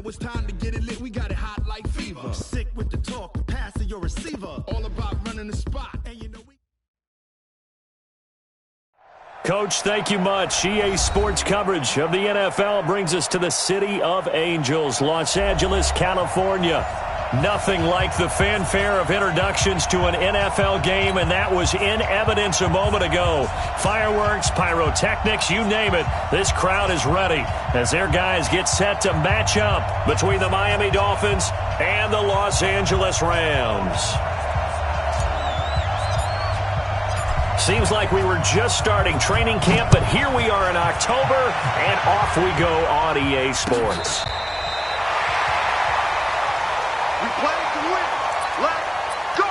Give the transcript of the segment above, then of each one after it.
Now it's time to get it lit. We got it hot like fever. I'm sick with the talk, the pass of your receiver. All about running the spot. And you know we... Coach, thank you much. EA Sports coverage of the NFL brings us to the City of Angels, Los Angeles, California. Nothing like the fanfare of introductions to an NFL game, and that was in evidence a moment ago. Fireworks, pyrotechnics, you name it. This crowd is ready as their guys get set to match up between the Miami Dolphins and the Los Angeles Rams. Seems like we were just starting training camp, but here we are in October, and off we go on EA Sports. We play to win. Let's go!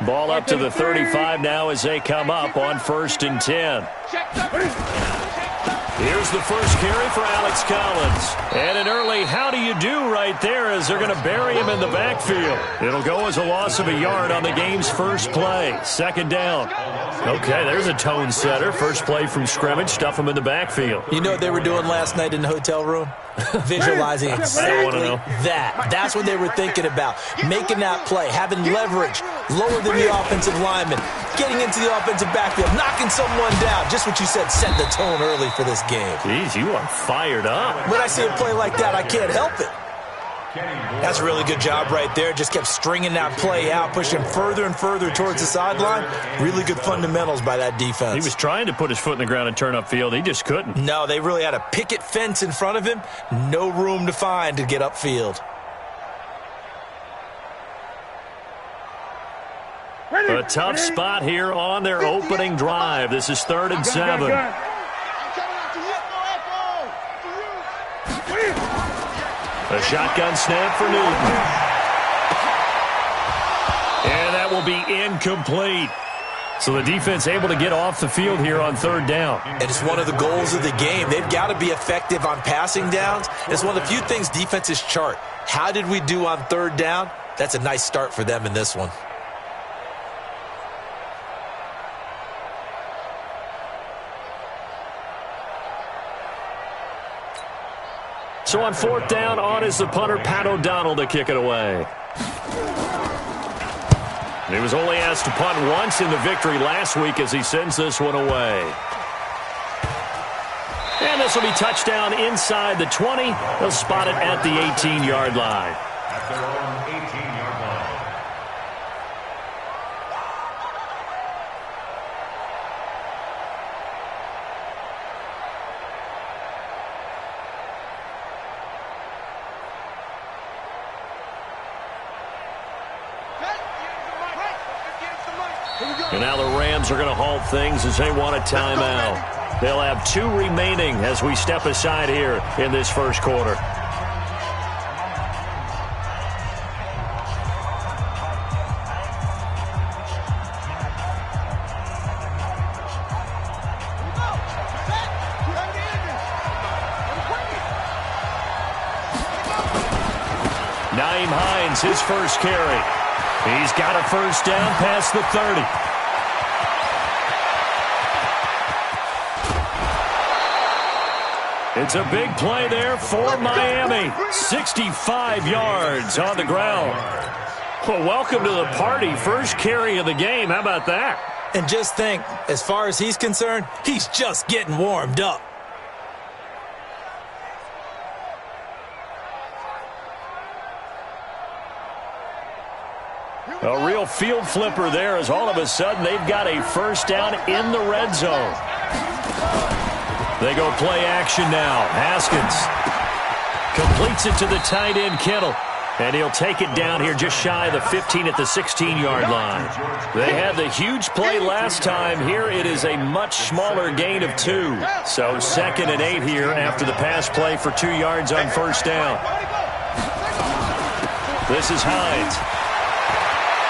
Ball up to the 35 now as they come up on 1st and 10. Here's the first carry for Alex Collins. And an early how do you do right there as they're going to bury him in the backfield. It'll go as a loss of a yard on the game's first play. 2nd down. Okay, there's a tone setter. First play from scrimmage. Stuff him in the backfield. You know what they were doing last night in the hotel room? Visualizing exactly that. That's what they were thinking about. Making that play, having leverage, lower than the offensive lineman, getting into the offensive backfield, knocking someone down. Just what you said, set the tone early for this game. Jeez, you are fired up. When I see a play like that, I can't help it. That's a really good job right there. Just kept stringing that play out, pushing further and further towards the sideline. Really good fundamentals by that defense. He was trying to put his foot in the ground and turn upfield. He just couldn't. No, they really had a picket fence in front of him. No room to find to get upfield. A tough spot here on their opening drive. This is 3rd and 7. A shotgun snap for Newton. And that will be incomplete. So the defense able to get off the field here on 3rd down. And it's one of the goals of the game. They've got to be effective on passing downs. It's one of the few things defenses chart. How did we do on 3rd down? That's a nice start for them in this one. So on 4th down, on is the punter, Pat O'Donnell, to kick it away. He was only asked to punt once in the victory last week as he sends this one away. And this will be touchdown inside the 20. They'll spot it at the 18-yard line. At their own 18-yard line. And now the Rams are going to halt things as they want a timeout. They'll have 2 remaining as we step aside here in this first quarter. Nyheim Hines, his first carry. He's got a first down past the 30. It's a big play there for Miami. 65 yards on the ground. Well, welcome to the party. First carry of the game. How about that? And just think, as far as he's concerned, he's just getting warmed up. A real field flipper there as all of a sudden they've got a first down in the red zone. They go play action now. Haskins completes it to the tight end, Kittle. And he'll take it down here just shy of the 15 at the 16-yard line. They had the huge play last time. Here it is a much smaller gain of 2. So 2nd and 8 here after the pass play for 2 yards on first down. This is Hines.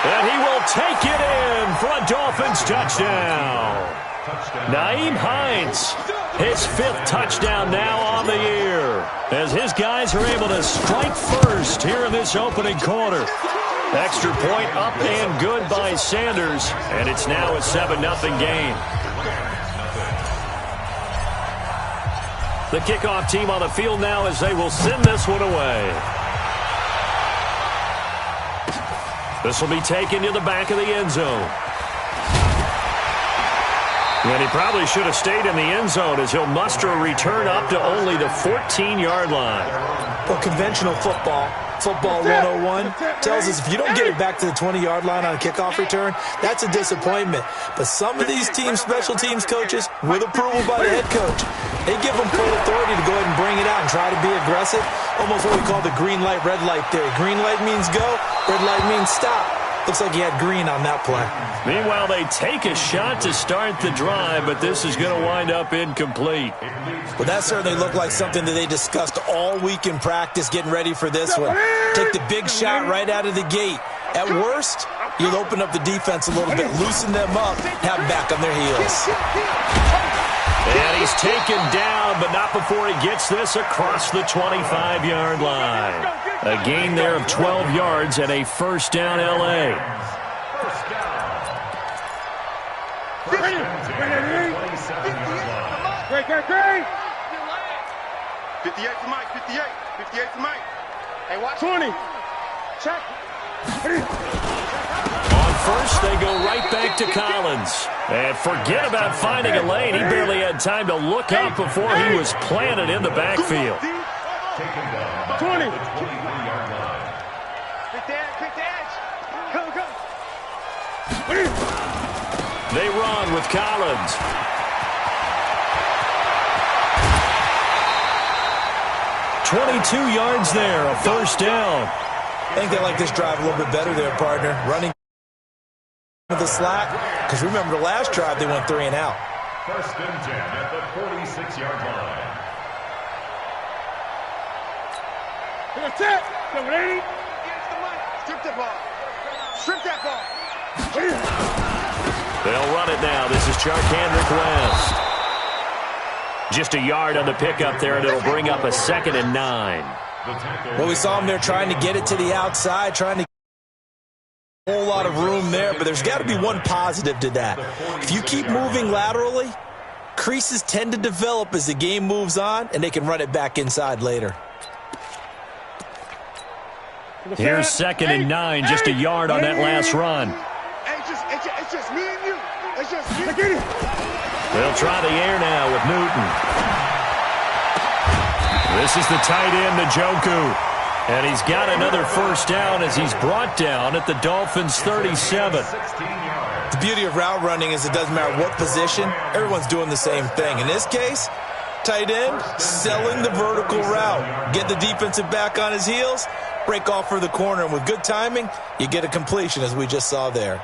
And he will take it in for a Dolphins touchdown. Nyheim Hines, his 5th touchdown now on the year, as his guys are able to strike first here in this opening quarter. Extra point up and good by Sanders, and it's now a 7-0 game. The kickoff team on the field now as they will send this one away. This will be taken to the back of the end zone. And he probably should have stayed in the end zone as he'll muster a return up to only the 14-yard line. Well, conventional football 101, tells us if you don't get it back to the 20-yard line on a kickoff return, that's a disappointment. But some of these teams, special teams coaches, with approval by the head coach, they give them full authority to go ahead and bring it out and try to be aggressive. Almost what we call the green light, red light theory. Green light means go, red light means stop. Looks like he had green on that play. Meanwhile, they take a shot to start the drive, but this is going to wind up incomplete. Well, that certainly looked like something that they discussed all week in practice, getting ready for this one. Take the big shot right out of the gate. At worst, you'll open up the defense a little bit, loosen them up, have them back on their heels. And he's taken down, but not before he gets this across the 25-yard line. A gain there of 12 yards and a first down, L.A. Great. 58 for Mike, 58 for Mike. Hey, watch 20. Check. On first, they go right back to Collins. And forget about finding a lane. He barely had time to look up before he was planted in the backfield. 20. Pick the edge. Go. They run with Collins. "22 yards there, a first down." I think they like this drive a little bit better there, partner. Running with the slack, because remember the last drive they went 3 and out. First and 10 at the 46-yard line. Strip that ball. They'll run it now. This is Charcandrick West. Just a yard on the pickup there, and it'll bring up a 2nd and 9. Well, we saw him there trying to get it to the outside, trying to get a whole lot of room there, but there's got to be one positive to that. If you keep moving laterally, creases tend to develop as the game moves on, and they can run it back inside later. Here's 2nd and 9, just a yard on that last run. It's just me and you. It's just me. They'll try the air now with Newton. This is the tight end, Njoku. And he's got another first down as he's brought down at the Dolphins' 37. The beauty of route running is it doesn't matter what position, everyone's doing the same thing. In this case, tight end, selling the vertical route. Get the defensive back on his heels, break off for the corner, and with good timing, you get a completion as we just saw there.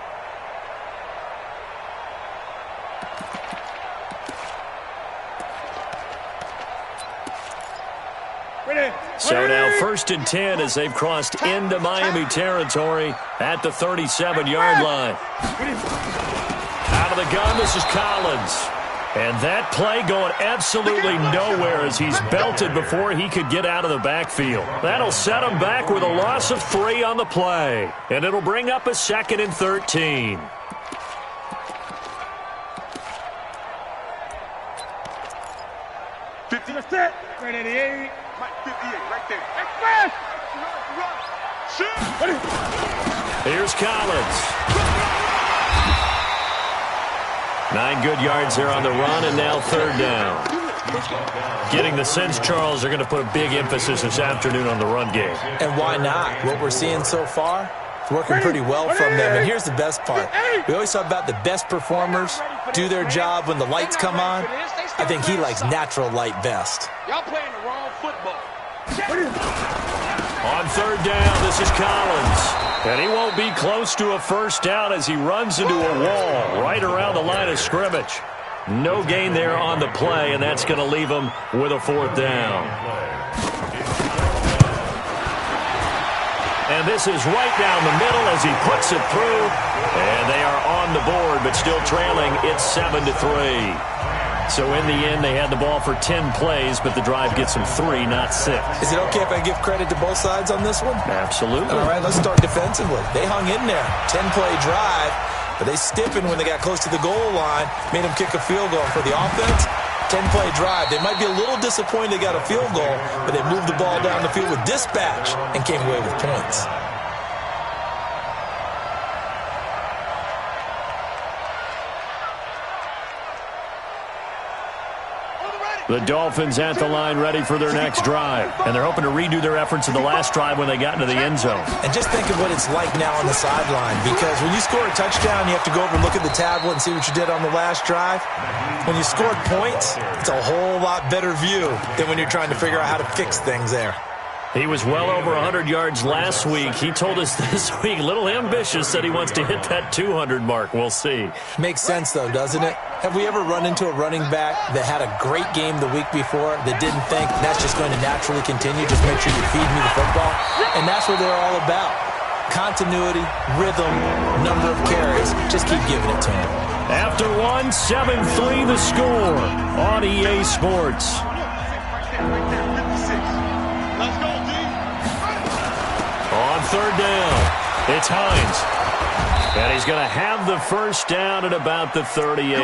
So now 1st and 10 as they've crossed into Miami territory at the 37-yard line. Out of the gun, this is Collins. And that play going absolutely nowhere as he's belted before he could get out of the backfield. That'll set him back with a loss of 3 on the play. And it'll bring up a 2nd and 13. Right 88. Mike 58, right there. Express! Run. Shoot! Here's Collins. 9 good yards there on the run, and now 3rd down. Getting the sense, Charles, they're going to put a big emphasis this afternoon on the run game. And why not? What we're seeing so far, it's working pretty well from them. And here's the best part. We always talk about the best performers do their job when the lights come on. I think he likes natural light best. Y'all playing the wrong football. On 3rd down, this is Collins. And he won't be close to a first down as he runs into a wall right around the line of scrimmage. No gain there on the play, and that's going to leave him with a 4th down. And this is right down the middle as he puts it through. And they are on the board, but still trailing. It's 7-3. So in the end, they had the ball for 10 plays, but the drive gets them 3, not 6. Is it okay if I give credit to both sides on this one? Absolutely. All right, let's start defensively. They hung in there. 10-play drive, but they stiffened when they got close to the goal line, made them kick a field goal. For the offense, 10-play drive. They might be a little disappointed they got a field goal, but they moved the ball down the field with dispatch and came away with points. The Dolphins at the line ready for their next drive. And they're hoping to redo their efforts in the last drive when they got into the end zone. And just think of what it's like now on the sideline, because when you score a touchdown, you have to go over and look at the tablet and see what you did on the last drive. When you scored points, it's a whole lot better view than when you're trying to figure out how to fix things there. He was well over 100 yards last week. He told us this week, a little ambitious, said he wants to hit that 200 mark. We'll see. Makes sense, though, doesn't it? Have we ever run into a running back that had a great game the week before that didn't think that's just going to naturally continue? Just make sure you feed me the football. And that's what they're all about. Continuity, rhythm, number of carries. Just keep giving it to him. After 7-3 the score on EA Sports. On third down, it's Hines. And he's going to have the first down at about the 38.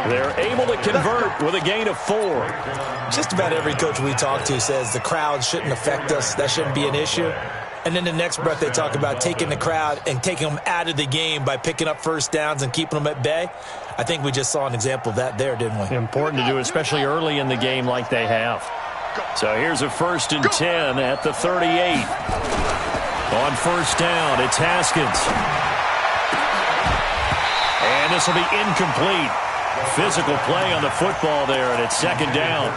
They're able to convert with a gain of 4. Just about every coach we talk to says the crowd shouldn't affect us. That shouldn't be an issue. And then the next breath they talk about taking the crowd and taking them out of the game by picking up first downs and keeping them at bay. I think we just saw an example of that there, didn't we? Important to do, especially early in the game like they have. So here's a 1st and 10 at the 38. On first down, it's Haskins. And this will be incomplete. Physical play on the football there, and it's 2nd down.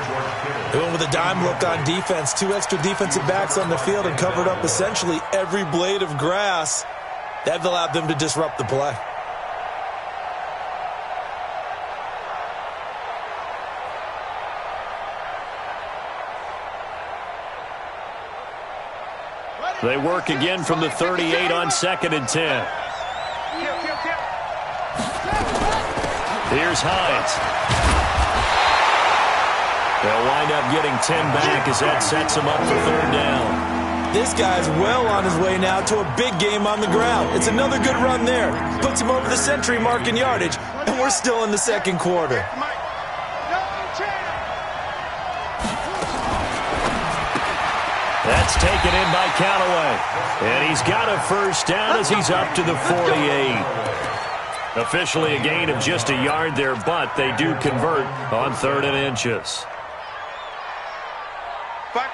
They went with a dime look on defense. 2 extra defensive backs on the field and covered up essentially every blade of grass. That allowed them to disrupt the play. They work again from the 38 on 2nd and 10. Here's Hines. They'll wind up getting 10 back as that sets them up for 3rd down. This guy's well on his way now to a big game on the ground. It's another good run there. Puts him over the century mark in yardage, and we're still in the 2nd quarter. That's taken in by Callaway. And he's got a first down as he's up to the 48. Officially a gain of just a yard there, but they do convert on 3rd and inches.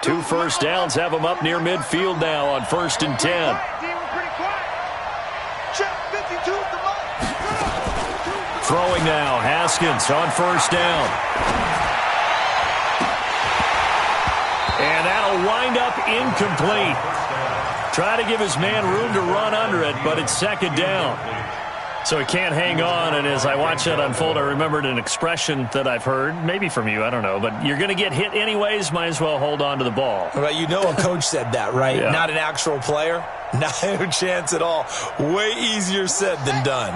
2 first downs have them up near midfield now on 1st and 10. Throwing now, Haskins on first down. And that'll wind up incomplete. Try to give his man room to run under it, but it's 2nd down. So he can't hang on, and as I watch that unfold, I remembered an expression that I've heard, maybe from you, I don't know, but you're going to get hit anyways, might as well hold on to the ball. Right, you know a coach said that, right? Yeah. Not an actual player. No chance at all. Way easier said than done.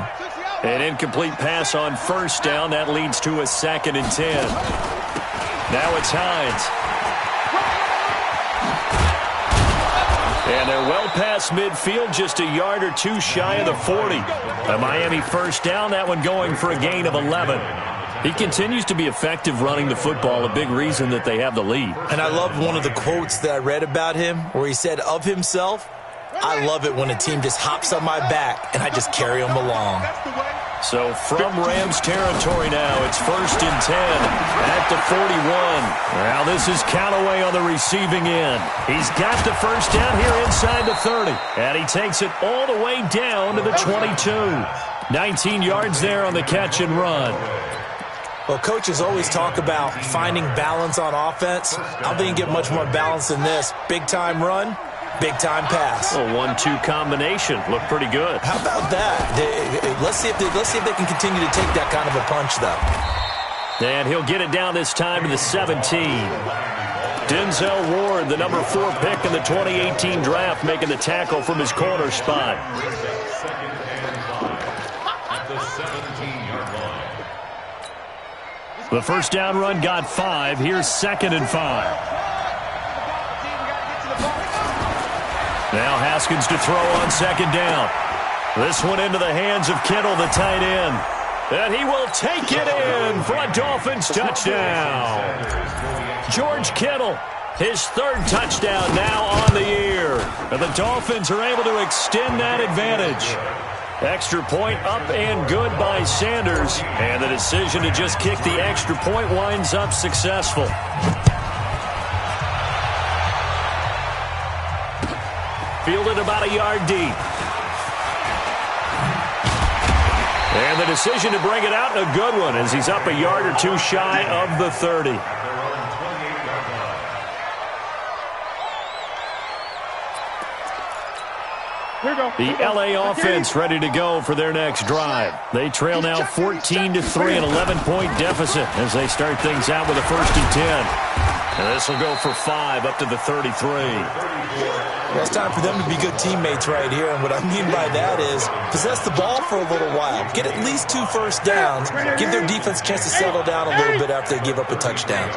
An incomplete pass on first down. That leads to a 2nd and 10. Now it's Hines. And they're well past midfield, just a yard or 2 shy of the 40. A Miami first down, that one going for a gain of 11. He continues to be effective running the football, a big reason that they have the lead. And I love one of the quotes that I read about him where he said of himself, "I love it when a team just hops on my back and I just carry them along." So from Rams territory now, it's 1st and 10 at the 41. Now this is Callaway on the receiving end. He's got the first down here inside the 30. And he takes it all the way down to the 22. 19 yards there on the catch and run. Well, coaches always talk about finding balance on offense. I didn't get much more balance than this. Big-time run, big-time pass. A 1-2 combination. Looked pretty good. How about that? Let's see if they can continue to take that kind of a punch, though. And he'll get it down this time to the 17. Denzel Ward, the number 4 pick in the 2018 draft, making the tackle from his corner spot. Second and 5 at the 17-yard line. The first down run got 5. Here's 2nd and 5. Now Haskins to throw on 2nd down. This one into the hands of Kittle, the tight end. And he will take it in for a Dolphins touchdown. George Kittle, his 3rd touchdown now on the year. And the Dolphins are able to extend that advantage. Extra point up and good by Sanders. And the decision to just kick the extra point winds up successful. Fielded about a yard deep. And the decision to bring it out, a good one, as he's up a yard or 2 shy of the 30. The L.A. offense ready to go for their next drive. They trail now 14-3, an 11-point deficit as they start things out with a 1st and 10. And this will go for 5 up to the 33. Well, it's time for them to be good teammates right here, and what I mean by that is possess the ball for a little while, get at least 2 first downs, give their defense a chance to settle down a little bit after they give up a touchdown.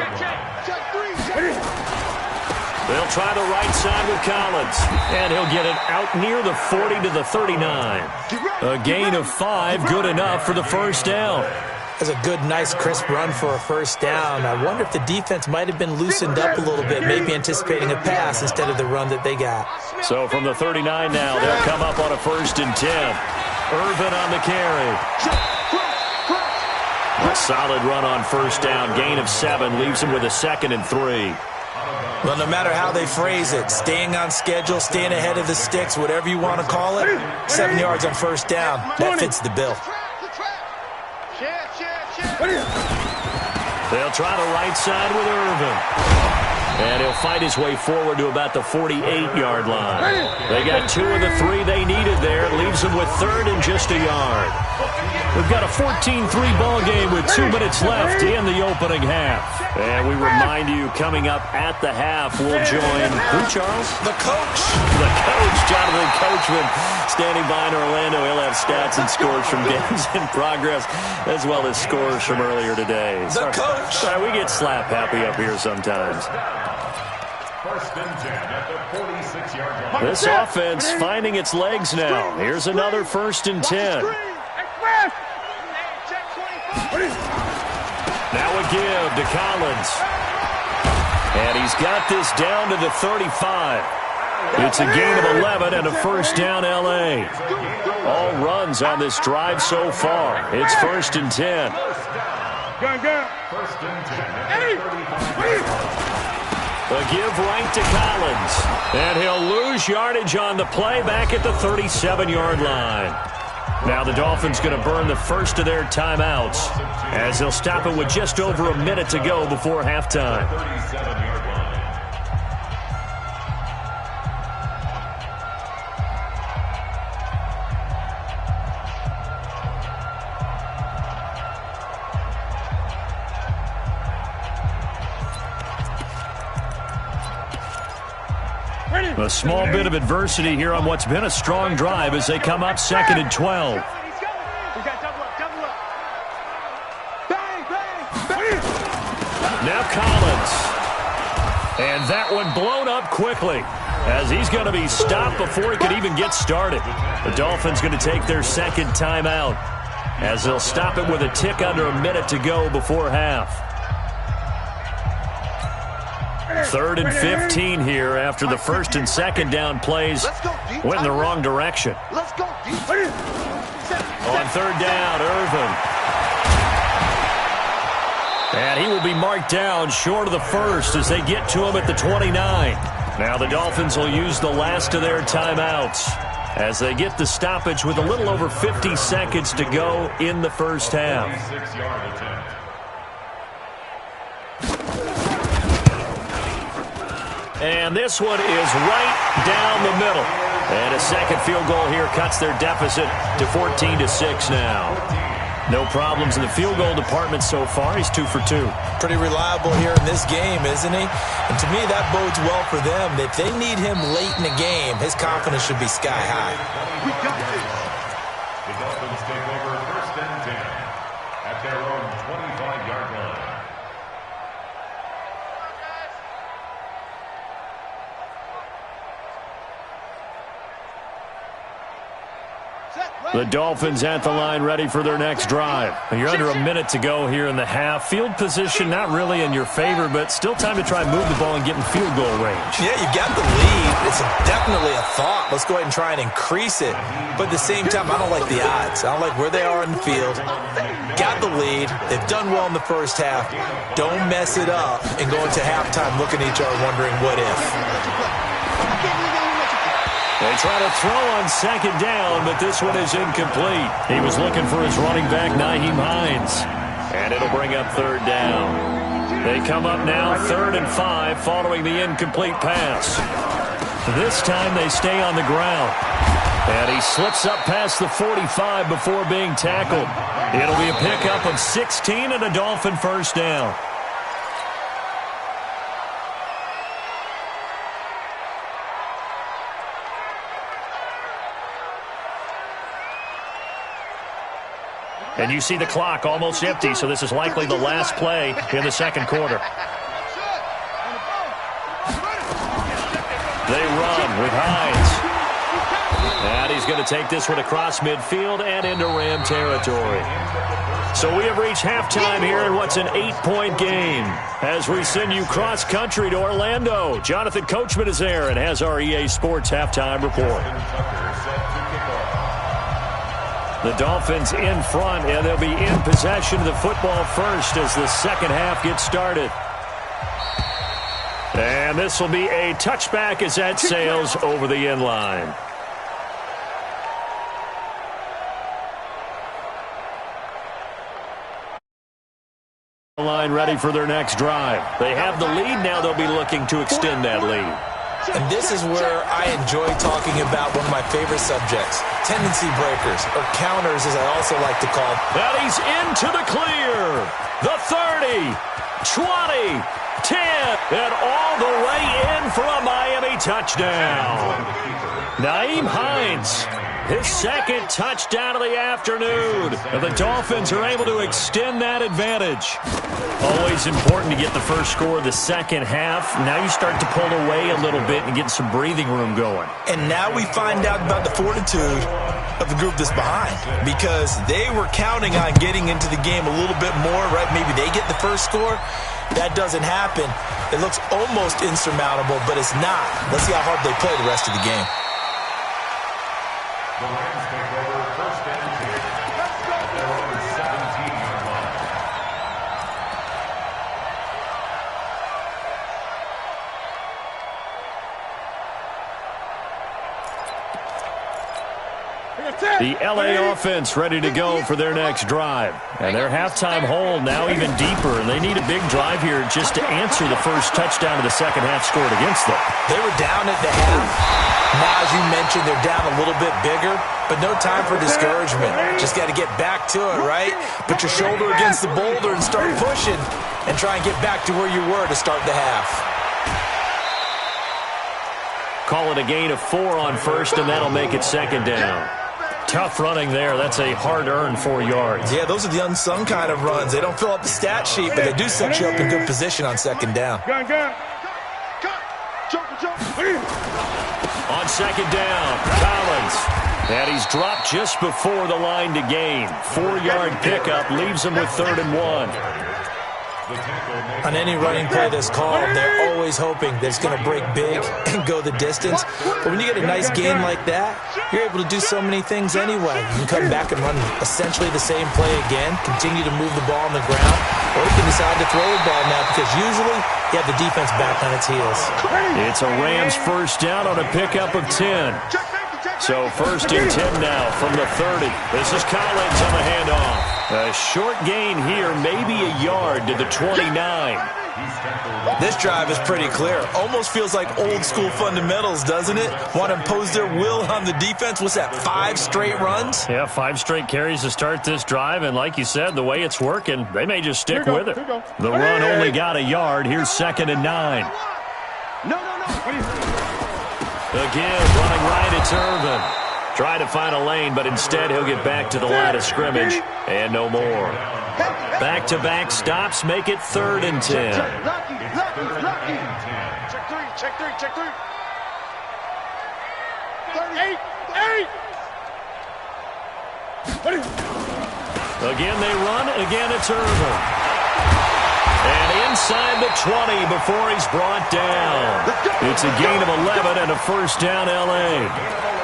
They'll try the right side with Collins, and he'll get it out near the 40 to the 39. A gain of 5, good enough for the first down. That's a good, nice, crisp run for a first down. I wonder if the defense might have been loosened up a little bit, maybe anticipating a pass instead of the run that they got. So from the 39 now, they'll come up on a 1st and 10. Irvin on the carry. A solid run on first down. Gain of 7 leaves him with a 2nd and 3. Well, no matter how they phrase it, staying on schedule, staying ahead of the sticks, whatever you want to call it, 7 yards on first down, that fits the bill. They'll try the right side with Irvin. And he'll fight his way forward to about the 48-yard line. They got 2 of the 3 they needed there. Leaves them with 3rd and just a yard. We've got a 14-3 ball game with 2 minutes left in the opening half. And we remind you, coming up at the half, we'll join who, Charles? The coach. The coach, Jonathan Coachman, standing by in Orlando. He'll have stats and scores from games in progress, as well as scores from earlier today. The coach. Sorry, we get slap happy up here sometimes. 1st and 10 at the 46-yard line. This offense finding its legs now. Here's another 1st and 10. Now a give to Collins. And he's got this down to the 35. It's a gain of 11 and a first down L.A. All runs on this drive so far. It's 1st and 10. 1st and 10 at the 35. A give right to Collins. And he'll lose yardage on the play back at the 37-yard line. Now the Dolphins going to burn the first of their timeouts as they'll stop it with just over a minute to go before halftime. 37-yard line. A small bit of adversity here on what's been a strong drive as they come up 2nd and 12. Now Collins. And that one blown up quickly as he's going to be stopped before he could even get started. The Dolphins going to take their 2nd timeout as they'll stop it with a tick under a minute to go before half. 3rd and 15 here after the 1st and 2nd down plays went in the wrong direction. On 3rd down, Irvin. And he will be marked down short of the 1st as they get to him at the 29. Now the Dolphins will use the last of their timeouts as they get the stoppage with a little over 50 seconds to go in the first half. 46-yard attempt. And this one is right down the middle. And a second field goal here cuts their deficit to 14-6 now. No problems in the field goal department so far. He's 2 for 2. Pretty reliable here in this game, isn't he? And to me, that bodes well for them. If they need him late in the game, his confidence should be sky high. We got this. The Dolphins take over 1st and 10 at their own 25-yard line. The Dolphins at the line ready for their next drive. You're under a minute to go here in the half. Field position not really in your favor, but still time to try and move the ball and get in field goal range. Yeah, you got the lead. It's definitely a thought. Let's go ahead and try and increase it. But at the same time, I don't like the odds. I don't like where they are in the field. Got the lead. They've done well in the first half. Don't mess it up and go into halftime looking at each other wondering what if. They try to throw on 2nd down, but this one is incomplete. He was looking for his running back, Nyheim Hines. And it'll bring up 3rd down. They come up now 3rd and 5 following the incomplete pass. This time they stay on the ground. And he slips up past the 45 before being tackled. It'll be a pickup of 16 and a Dolphin 1st down. And you see the clock almost empty, so this is likely the last play in the 2nd quarter. They run with Hines. And he's going to take this one across midfield and into Ram territory. So we have reached halftime here in what's an 8-point game. As we send you cross-country to Orlando, Jonathan Coachman is there and has our EA Sports halftime report. The Dolphins in front, and they'll be in possession of the football first as the 2nd half gets started. And this will be a touchback as that sails over the end line. Line ready for their next drive. They have the lead now. They'll be looking to extend that lead. And this is where I enjoy talking about one of my favorite subjects, tendency breakers, or counters as I also like to call them. And he's into the clear. The 30, 20, 10, and all the way in for a Miami touchdown. Nyheim Hines, his 2nd touchdown of the afternoon. And the Dolphins are able to extend that advantage. Always important to get the first score of the 2nd half. Now you start to pull away a little bit and get some breathing room going. And now we find out about the fortitude of the group that's behind, because they were counting on getting into the game a little bit more, right? Maybe they get the first score. That doesn't happen. It looks almost insurmountable, but it's not. Let's see how hard they play the rest of the game. The Rams take over 1st and 10 at their own 17-yard line. The LA offense ready to go for their next drive. And their halftime hole now even deeper, and they need a big drive here just to answer the first touchdown of the 2nd half scored against them. They were down at the half. Now, as you mentioned, they're down a little bit bigger, but no time for discouragement. Just got to get back to it, right? Put your shoulder against the boulder and start pushing and try and get back to where you were to start the half. Call it a gain of 4 on 1st, and that'll make it 2nd down. Tough running there. That's a hard-earned 4 yards. Yeah, those are the unsung kind of runs. They don't fill up the stat sheet, but they do set you up in good position on 2nd down. Gun. On 2nd down, Collins. And he's dropped just before the line to gain. 4-yard pickup leaves him with 3rd and 1. On any running play that's called, they're always hoping that it's going to break big and go the distance. But when you get a nice gain like that, you're able to do so many things anyway. You can come back and run essentially the same play again, continue to move the ball on the ground, or you can decide to throw the ball now because usually you have the defense back on its heels. It's a Rams 1st down on a pickup of 10. So 1st and 10 now from the 30. This is Collins on the handoff. A short gain here, maybe a yard to the 29. This drive is pretty clear. Almost feels like old school fundamentals, doesn't it? Want to impose their will on the defense. What's that, 5 straight runs? Yeah, 5 straight carries to start this drive, and like you said, the way it's working, they may just stick with it. The run only got a yard. Here's 2nd and 9. No. Again, running right, it's Irvin. Trying to find a lane, but instead he'll get back to the line of scrimmage, and no more. Back-to-back stops make it 3rd and 10. Lucky. Check three. 38. Again they run, again it's Irvin. And inside the 20 before he's brought down. It's a gain of 11 and a first down L.A.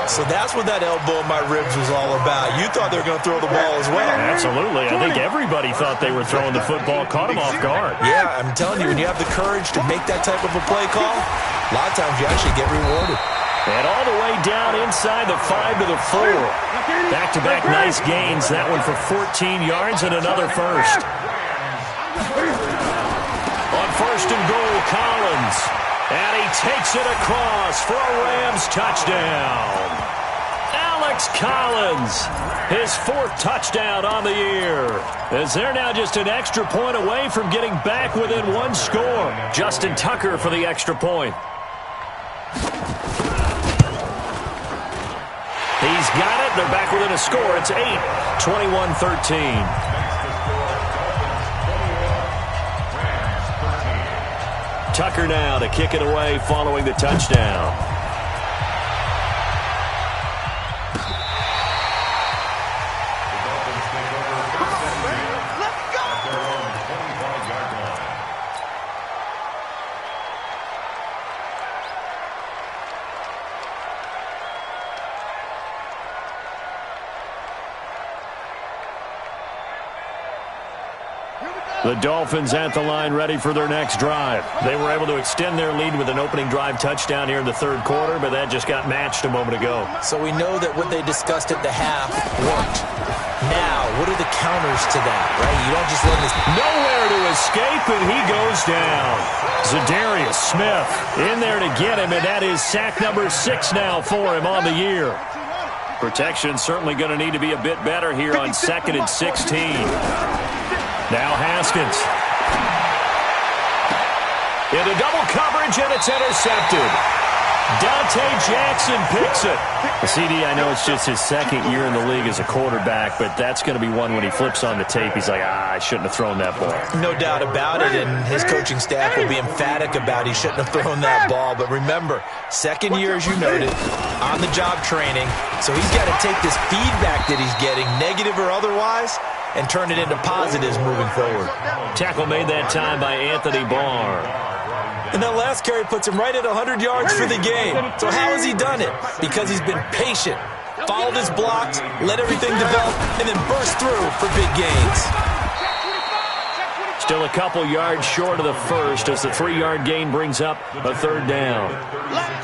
So that's what that elbow in my ribs was all about. You thought they were going to throw the ball as well. Absolutely. I think everybody thought they were throwing the football, caught him off guard. Yeah, I'm telling you, when you have the courage to make that type of a play call, a lot of times you actually get rewarded. And all the way down inside the 5 to the 4. Back-to-back nice gains. That one for 14 yards and another first. On 1st and goal, Collins. And he takes it across for a Rams touchdown. Alex Collins, his 4th touchdown on the year. As they're now just an extra point away from getting back within 1 score. Justin Tucker for the extra point. He's got it. They're back within a score. It's 8, 21-13. Tucker now to kick it away following the touchdown. The Dolphins at the line ready for their next drive. They were able to extend their lead with an opening drive touchdown here in the 3rd quarter, but that just got matched a moment ago. So we know that what they discussed at the half worked. Now, what are the counters to that, right? You don't just let this... Nowhere to escape, and he goes down. Za'Darius Smith in there to get him, and that is sack number 6 now for him on the year. Protection certainly going to need to be a bit better here on 2nd and 16. Now Haskins. Into double coverage, and it's intercepted. Dante Jackson picks it. CD, I know it's just his 2nd year in the league as a quarterback, but that's going to be one when he flips on the tape, he's like, I shouldn't have thrown that ball. No doubt about it, and his coaching staff will be emphatic about he shouldn't have thrown that ball. But remember, 2nd year, as you noted, on-the-job training, so he's got to take this feedback that he's getting, negative or otherwise, and turn it into positives moving forward. Tackle made that time by Anthony Barr. And that last carry puts him right at 100 yards for the game. So how has he done it? Because he's been patient, followed his blocks, let everything develop, and then burst through for big gains. Still a couple yards short of the first as the 3-yard gain brings up a 3rd down.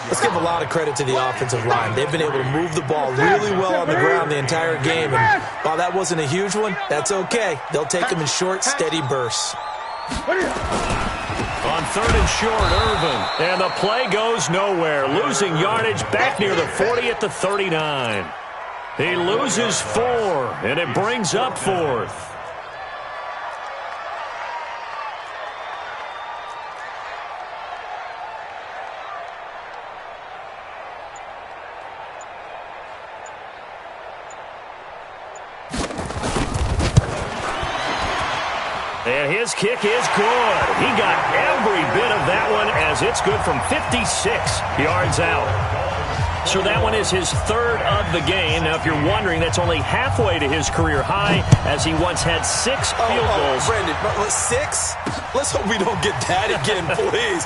Let's give a lot of credit to the offensive line. They've been able to move the ball really well on the ground the entire game. And while that wasn't a huge one, that's okay. They'll take them in short, steady bursts. On 3rd and short, Irvin. And the play goes nowhere. Losing yardage back near the 40 at the 39. He loses 4, and it brings up 4th. And his kick is good. He got every bit of that one as it's good from 56 yards out. So that one is his 3rd of the game. Now, if you're wondering, that's only halfway to his career high as he once had 6 field goals. Brandon, 6? Let's hope we don't get that again, please.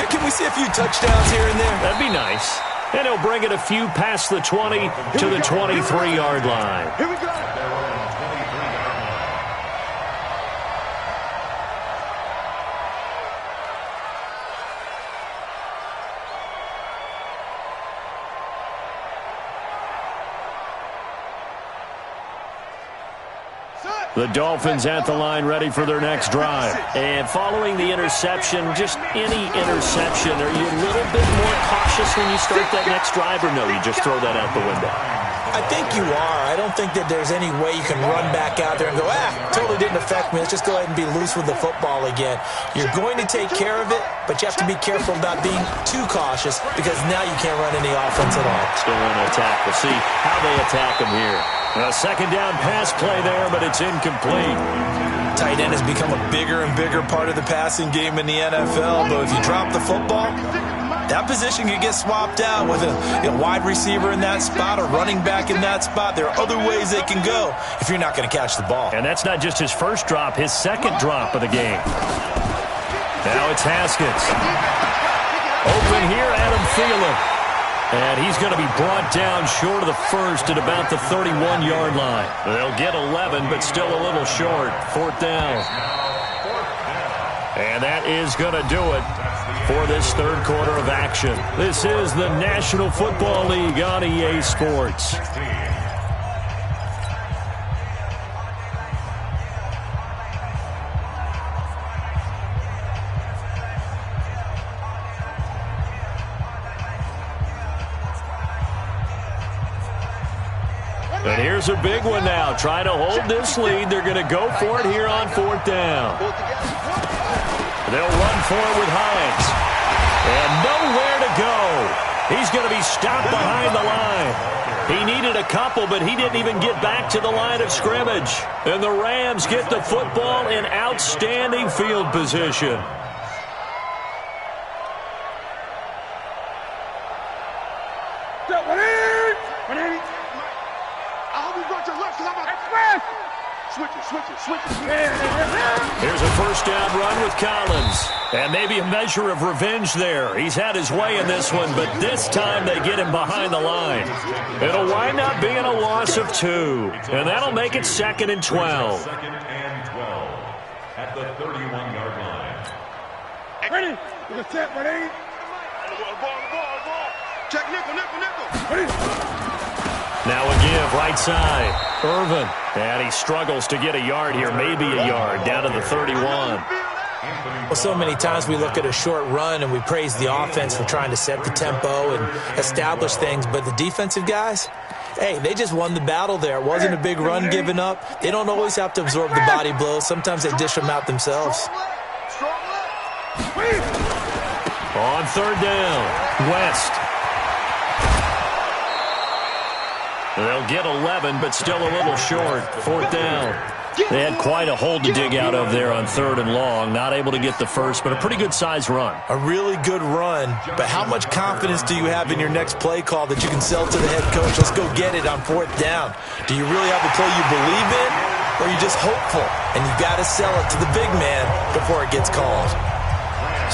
Can we see a few touchdowns here and there? That'd be nice. And he'll bring it a few past the 20 to the 23-yard line. Here we go. Set. The Dolphins at the line ready for their next drive. And following the interception, just any interception, are you a little bit more cautious when you start that next drive, or no, you just throw that out the window? I think you are. I don't think that there's any way you can run back out there and go, totally didn't affect me. Let's just go ahead and be loose with the football again. You're going to take care of it, but you have to be careful about being too cautious because now you can't run any offense at all. Still in attack. We'll see how they attack him here. A second down pass play there, but it's incomplete. Tight end has become a bigger and bigger part of the passing game in the NFL, but if you drop the football, that position can get swapped out with a wide receiver in that spot, a running back in that spot. There are other ways they can go if you're not going to catch the ball. And that's not just his first drop, his second drop of the game. Now it's Haskins. Open here, Adam Thielen. And he's going to be brought down short of the first at about the 31-yard line. They'll get 11, but still a little short. Fourth down. And that is going to do it for this third quarter of action. This is the National Football League on EA Sports. And here's a big one now. Trying to hold this lead. They're going to go for it here on fourth down. They'll run for it with Hines. And nowhere to go. He's going to be stopped behind the line. He needed a couple, but he didn't even get back to the line of scrimmage. And the Rams get the football in outstanding field position. Here's a first down run with Collins. And maybe a measure of revenge there. He's had his way in this one, but this time they get him behind the line. It'll wind up being a loss of 2. And that'll make it 2nd and 12. Second and 12 at the 31-yard line. Ready? With a set, ready? Ball. Check nickel. Ready? Now a give, right side. Irvin. And he struggles to get a yard here, maybe a yard, down to the 31. Well, so many times we look at a short run and we praise the offense for trying to set the tempo and establish things, but the defensive guys, hey, they just won the battle there. It wasn't a big run given up. They don't always have to absorb the body blows. Sometimes they dish them out themselves. On third down, West. They'll get 11, but still a little short. Fourth down. They had quite a hole to dig out of there on third and long. Not able to get the first, but a pretty good-sized run. A really good run, but how much confidence do you have in your next play call that you can sell to the head coach? Let's go get it on fourth down. Do you really have a play you believe in, or are you just hopeful? And you got to sell it to the big man before it gets called.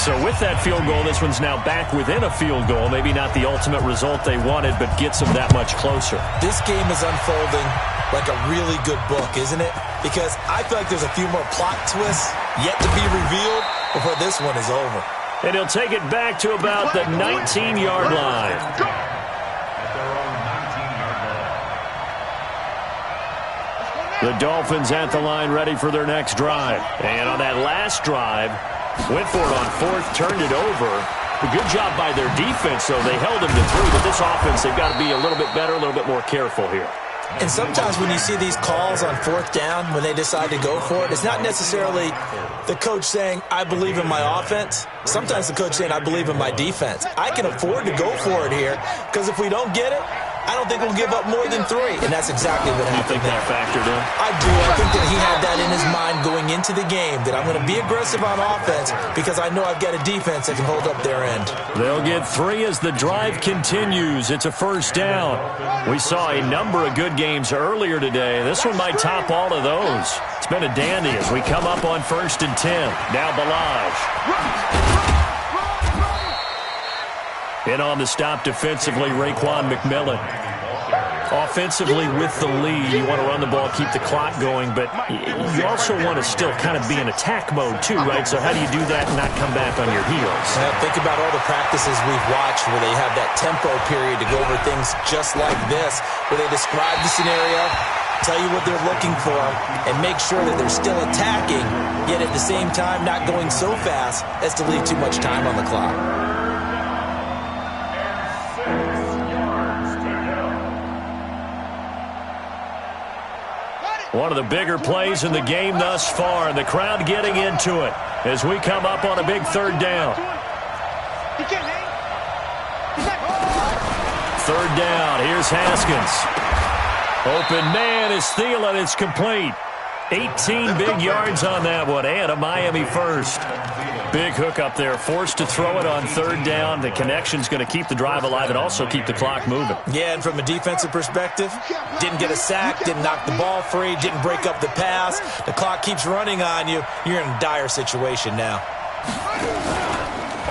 So with that field goal, this one's now back within a field goal. Maybe not the ultimate result they wanted, but gets them that much closer. This game is unfolding like a really good book, isn't it? Because I feel like there's a few more plot twists yet to be revealed before this one is over. And he'll take it back to about the 19-yard line. The Dolphins at the line ready for their next drive. And on that last drive, went for it on fourth, turned it over. A good job by their defense, though. They held him to 3, but this offense, they've got to be a little bit better, a little bit more careful here. And sometimes when you see these calls on fourth down, when they decide to go for it, it's not necessarily the coach saying, I believe in my offense. Sometimes the coach saying, I believe in my defense. I can afford to go for it here, because if we don't get it, I don't think we'll give up more than 3. And that's exactly what happened. You think that factored in? I do. I think that he had that in his mind going into the game, that I'm going to be aggressive on offense because I know I've got a defense that can hold up their end. They'll get 3 as the drive continues. It's a first down. We saw a number of good games earlier today. This one might top all of those. It's been a dandy as we come up on 1st and 10. Now Ballage. In on the stop defensively, Raekwon McMillan. Offensively with the lead, you want to run the ball, keep the clock going, but you also want to still kind of be in attack mode too, right? So how do you do that and not come back on your heels? Think about all the practices we've watched where they have that tempo period to go over things just like this, where they describe the scenario, tell you what they're looking for, and make sure that they're still attacking, yet at the same time not going so fast as to leave too much time on the clock. One of the bigger plays in the game thus far, and the crowd getting into it as we come up on a big third down. Third down, here's Haskins. Open man is Thielen, it's complete. 18 big yards on that one, and a Miami first. Big hook up there, forced to throw it on third down. The connection's going to keep the drive alive and also keep the clock moving. Yeah, and from a defensive perspective, didn't get a sack, didn't knock the ball free, didn't break up the pass. The clock keeps running on you. You're in a dire situation now.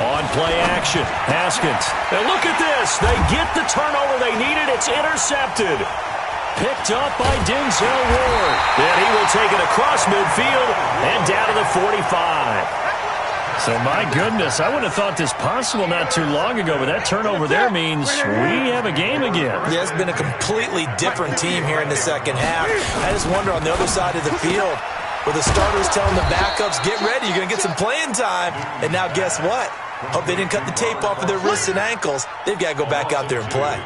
On play action, Haskins. And look at this. They get the turnover they needed. It's intercepted. Picked up by Denzel Ward. And he will take it across midfield and down to the 45. So, my goodness, I would have thought this possible not too long ago, but that turnover there means we have a game again. Yeah, it's been a completely different team here in the second half. I just wonder on the other side of the field, where the starters telling the backups, get ready, you're going to get some playing time. And now guess what? Hope they didn't cut the tape off of their wrists and ankles. They've got to go back out there and play.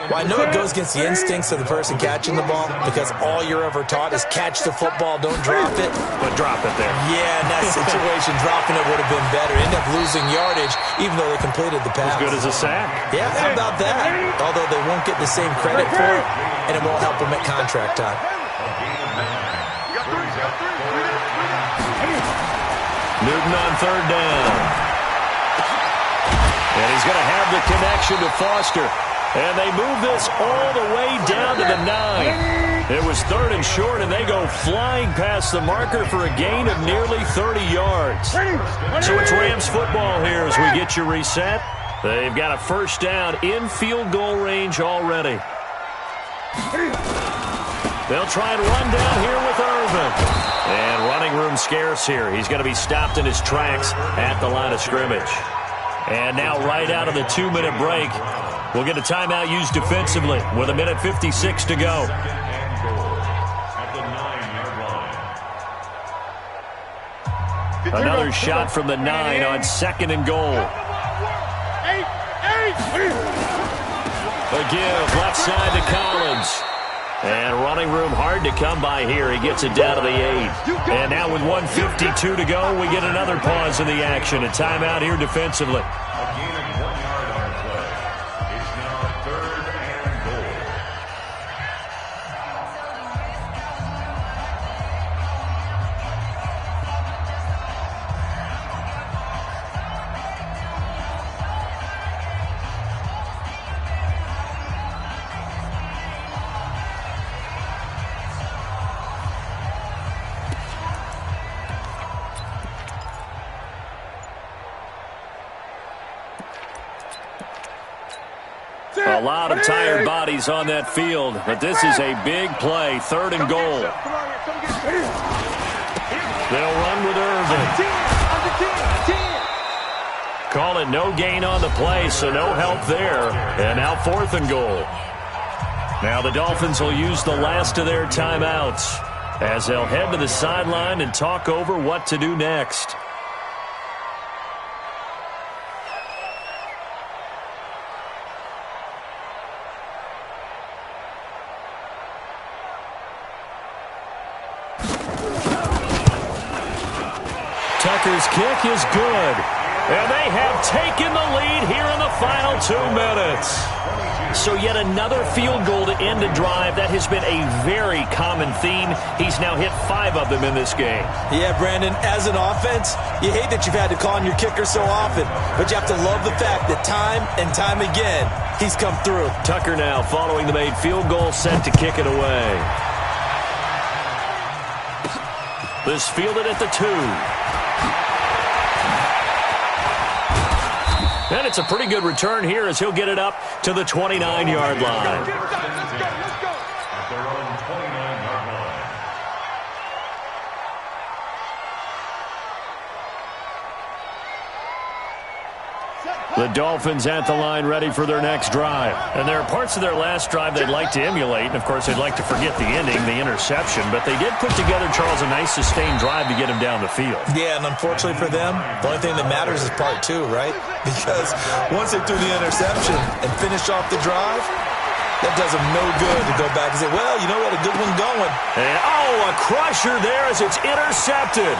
Well, I know it goes against the instincts of the person catching the ball because all you're ever taught is catch the football, don't drop it. But drop it there. Yeah, in that situation, dropping it would have been better. End up losing yardage, even though they completed the pass. As good as a sack. Yeah, how about that? Although they won't get the same credit for it, and it won't help them at contract time. Newton on third down. And he's going to have the connection to Foster. And they move this all the way down to the 9. It was third and short, and they go flying past the marker for a gain of nearly 30 yards. So it's Rams football here as we get you reset. They've got a first down in field goal range already. They'll try and run down here with Irvin. And running room scarce here. He's going to be stopped in his tracks at the line of scrimmage. And now right out of the 2-minute break, we'll get a timeout used defensively with 1:56 to go. Another shot from the 9 on 2nd and goal. A give left side to Collins. And running room hard to come by here. He gets it down to the 8. And now with 1:52 to go, we get another pause in the action. A timeout here defensively. A gain of 1 yard on the play. It's now 3rd and goal. A lot of tired bodies on that field, but this is a big play, 3rd and goal. They'll run with Irvin. Call it no gain on the play, so no help there. And now 4th and goal. Now the Dolphins will use the last of their timeouts as they'll head to the sideline and talk over what to do next. Tucker's kick is good. And they have taken the lead here in the final 2 minutes. So yet another field goal to end a drive. That has been a very common theme. He's now hit 5 of them in this game. Yeah, Brandon, as an offense, you hate that you've had to call on your kicker so often, but you have to love the fact that time and time again, he's come through. Tucker now following the made field goal, set to kick it away. This fielded at the 2. And it's a pretty good return here as he'll get it up to the 29-yard line. At their own 29-yard line. The Dolphins at the line ready for their next drive. And there are parts of their last drive they'd like to emulate. And, of course, they'd like to forget the ending, the interception. But they did put together, Charles, a nice sustained drive to get him down the field. Yeah, and unfortunately for them, the only thing that matters is part two, right? Because once they threw the interception and finished off the drive, that does them no good to go back and say, well, you know, we had a good one going. And, a crusher there as it's intercepted.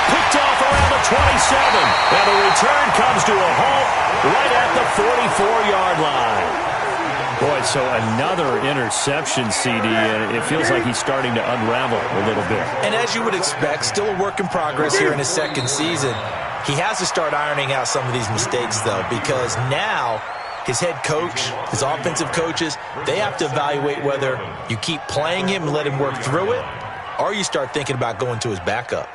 Picked off around the 27. And the return comes to a halt right at the 44-yard line. Boy, so another interception, CD, and it feels like he's starting to unravel a little bit. And as you would expect, still a work in progress here in his second season. He has to start ironing out some of these mistakes, though, because now his head coach, his offensive coaches, they have to evaluate whether you keep playing him and let him work through it, or you start thinking about going to his backup.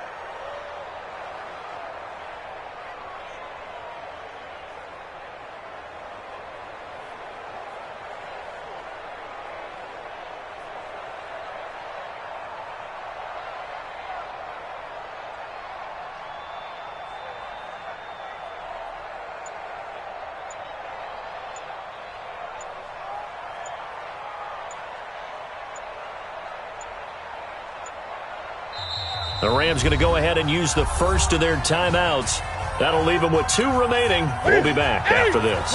The Rams going to go ahead and use the first of their timeouts. That'll leave them with 2 remaining. We'll be back after this.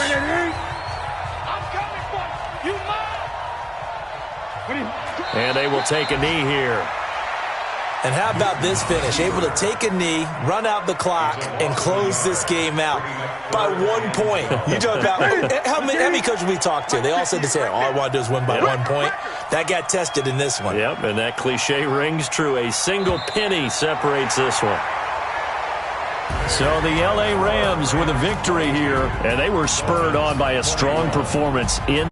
And they will take a knee here. And how about this finish? Able to take a knee, run out the clock, and close this game out by 1 point. You talk about how many coaches we talked to? They all said the same. All I want to do is win by 1 point. That got tested in this one. Yep, and that cliche rings true. A single penny separates this one. So the L.A. Rams with a victory here, and they were spurred on by a strong performance in